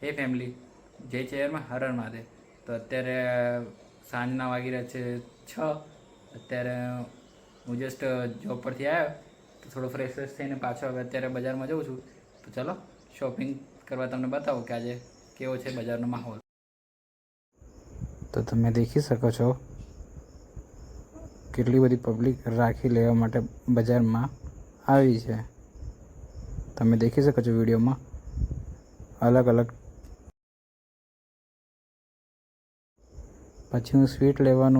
એ family, જય ચેરમાં હર હર મહાદેવ. તો અત્યારે સાંજના વાગી રહ્યા છે 6. અત્યારે હું જસ્ટ જોબ પરથી આવ્યો તો થોડો ફ્રેશ થઈને પાછો હવે અત્યારે બજારમાં જઉં છું. તો ચલો શોપિંગ કરવા તમને બતાવો કે આજે કેવો છે બજારનો માહોલ. તો તમે દેખી શકો છો કેટલી બધી પબ્લિક રાખી લેવા માટે બજારમાં આવી છે. તમે દેખી શકો છો વિડીયોમાં અલગ અલગ. પછી હું સ્વીટ લેવા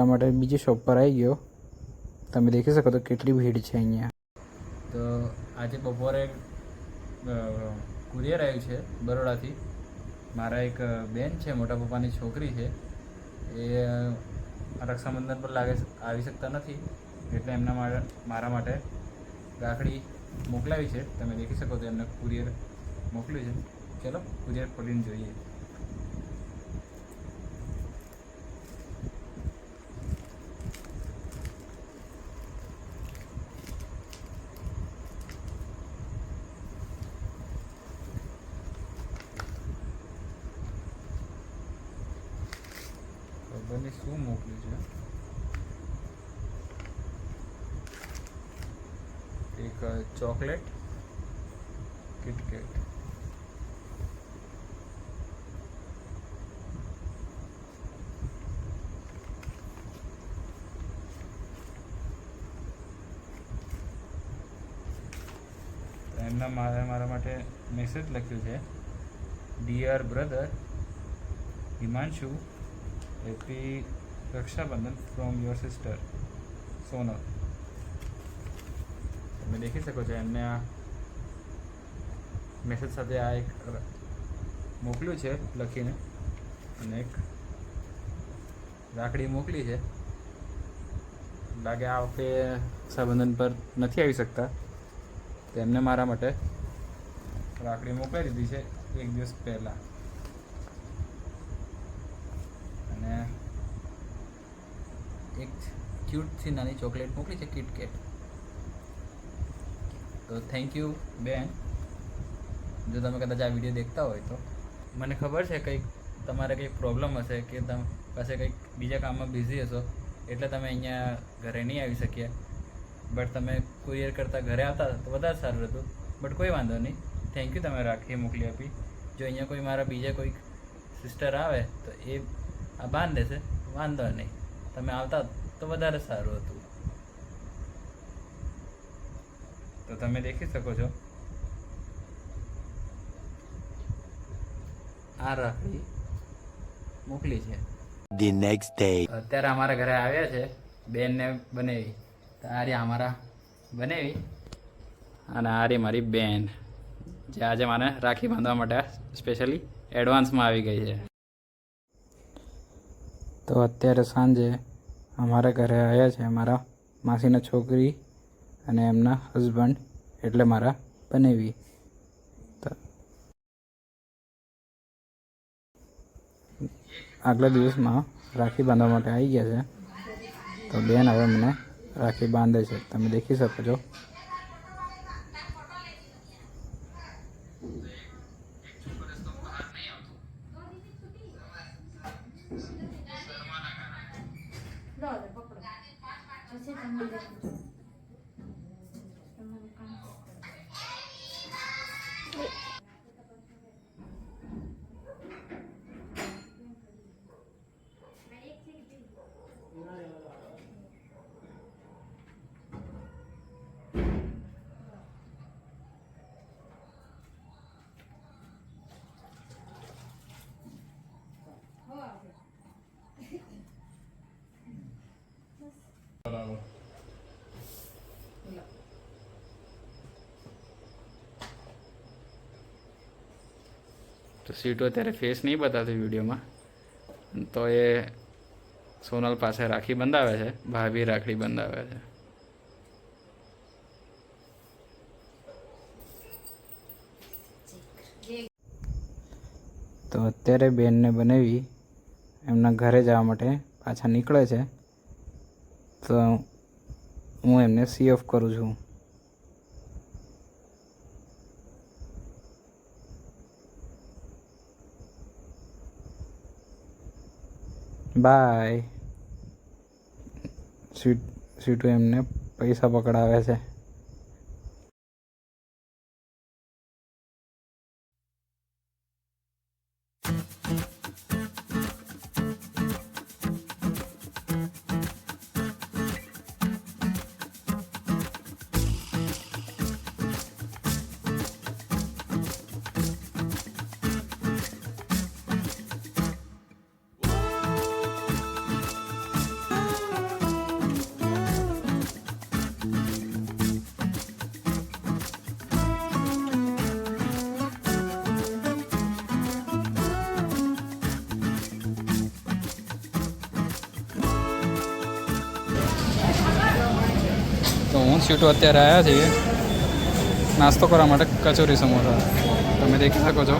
માટે બીજી શોપ પર આવી ગયો. તમે દેખી શકો તો કેટલી ભીડ છે અહીંયા. તો આજે બપોરે કુરિયર આવ્યું છે બરોડાથી. મારા એક બેન છે, મોટા પપ્પાની છોકરી છે, એ રક્ષાબંધન પર આવી શકતા નથી, એટલે મારા માટે રાખડી મોકલાવી છે. તમે દેખી શકો તો એમને કુરિયર મોકલ્યું છે. ચલો કુરિયર ખોલીને જોઈએ. ખબર નહીં શું મોકલ્યું છે. એક ચોકલેટ કિટકેટ. એમના મારા માટે મેસેજ લખ્યું છે, dear brother Himanshu, happy Rakshabandhan from your sister Sonal. તમે દેખી શકો છો એમને આ મેસેજ સાથે આ એક મોકલ્યું છે લખીને, અને એક રાખડી મોકલી છે. લાગે આ વખતે રક્ષાબંધન પર નથી આવી શકતા, તેમને મારા માટે રાખડી મોકલી દીધી છે 1 દિવસ પહેલાં. અને એક ક્યુટથી નાની ચોકલેટ મોકલી છે, કિટકેટ. તો થેન્ક યુ બેન. જો તમે કદાચ આ વિડીયો દેખતા હોય તો મને ખબર છે કંઈક તમારે કંઈક પ્રોબ્લેમ હશે કે તમે પાસે કંઈક બીજા કામમાં બિઝી હશો, એટલે તમે અહીંયા ઘરે નહીં આવી શક્યા. બટ તમે કુરિયર કરતાં ઘરે આવતા તો વધારે સારું હતું. બટ કોઈ વાંધો નહીં, થેન્ક યુ, તમે રાખી મોકલી આપી. જો અહીંયા કોઈ મારા બીજા કોઈક સિસ્ટર આવે તો એ આ બાંધ દેશે, વાંધો નહીં. તમે આવતા તો વધારે સારું હતું. તો તમે દેખી શકો છો આ રાખડી મોકલી છે. The next day. અત્યારે અમારા ઘરે આવ્યા છે, બેનને બનાવી. તો આ રહી અમારા બનાવી, અને આ રહી મારી બેન, જે આજે મને રાખી બાંધવા માટે સ્પેશિયલી એડવાન્સમાં આવી ગઈ છે. તો અત્યારે સાંજે અમારા ઘરે આવ્યા છે મારા માસીના છોકરી અને એમના હસબન્ડ, એટલે મારા બનેવી. આગલા દિવસમાં રાખી બાંધવા માટે આવી ગયા છે. તો બેન હવે મને રાખી બાંધે છે. તમે દેખી શકો છો. તો સીટો અત્યારે ફેસ નહીં બતાવતી વિડીયોમાં, તો એ સોનલ પાસે રાખી બંધાવે છે, ભાભી રાખડી બંધાવે છે. તો અત્યારે બેનને બનાવી એમના ઘરે જવા માટે પાછા નીકળે છે. તો હું એમને સી ઓફ કરું છું. બાય. સ્વીટુ એમને પૈસા પકડાવે છે. તો હું સ્વીટુ અત્યારે આવ્યા છીએ નાસ્તો કરવા માટે કચોરી સમોસા. તમે દેખી શકો છો.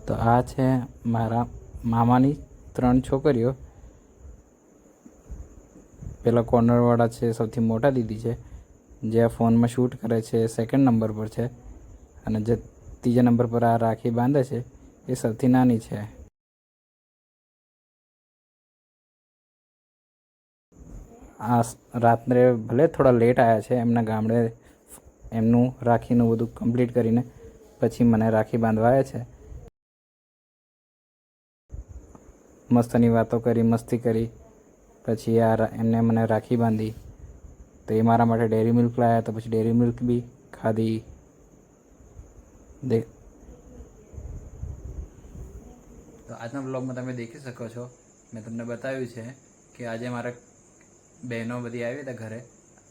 તો આ છે મારા મામાની 3 છોકરીઓ. પેલા કોર્નરવાળા છે સૌથી મોટા દીદી છે, જે આ ફોનમાં શૂટ કરે છે, 2nd નંબર પર છે. અને જે 3જા નંબર પર આ રાખી બાંધે છે એ સૌથી નાની છે. આ રાત્રે ભલે થોડા લેટ આવ્યા છે, એમના ગામડે એમનું રાખીનું બધું કમ્પ્લીટ કરીને પછી મને રાખી બાંધવા આવ્યા છે. મસ્તની વાતો કરી, મસ્તી કરી, પછી એમને મને રાખી બાંધી. તો એ મારા માટે ડેરી મિલ્ક લાવ્યા, તો પછી ડેરી મિલ્ક બી ખાધી. તો આજના બ્લોગમાં તમે દેખી શકો છો, મેં તમને બતાવ્યું છે કે આજે મારા બહેનો બધી આવી હતા ઘરે,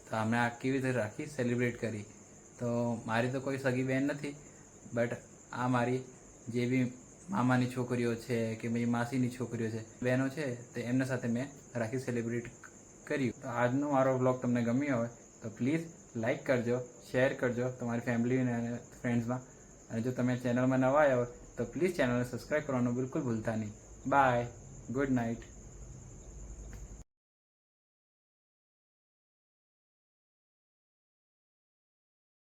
તો અમે આ કેવી રીતે રાખી સેલિબ્રેટ કરી. તો મારી તો કોઈ સગી બહેન નથી, બટ આ મારી જે બી મામાની છોકરીઓ છે કે મારી માસીની છોકરીઓ છે, બહેનો છે, તો એમના સાથે મેં રાખી સેલિબ્રેટ કર્યું. તો આજનો મારો બ્લોગ તમને ગમ્યો હોય તો પ્લીઝ લાઈક કરજો, શેર કરજો તમારી ફેમિલી અને ફ્રેન્ડ્સમાં. અને જો તમે ચેનલમાં નવા આવ્યા હોય તો પ્લીઝ ચેનલને સબસ્ક્રાઈબ કરવાનું બિલકુલ ભૂલતા નહીં. Bye, good night.